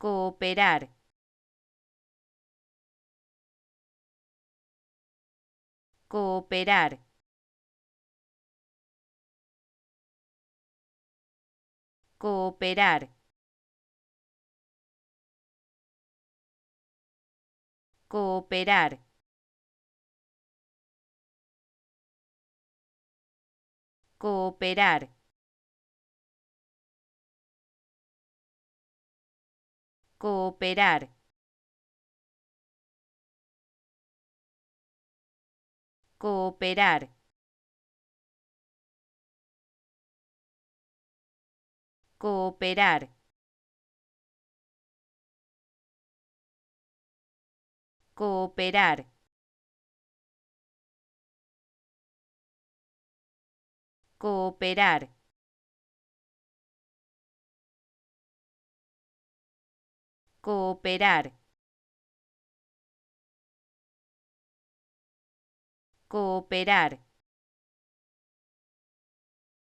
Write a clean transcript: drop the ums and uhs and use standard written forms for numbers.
cooperar, cooperar, cooperar, cooperar, cooperar, cooperar, cooperar, cooperar, cooperar, cooperar, cooperar, cooperar,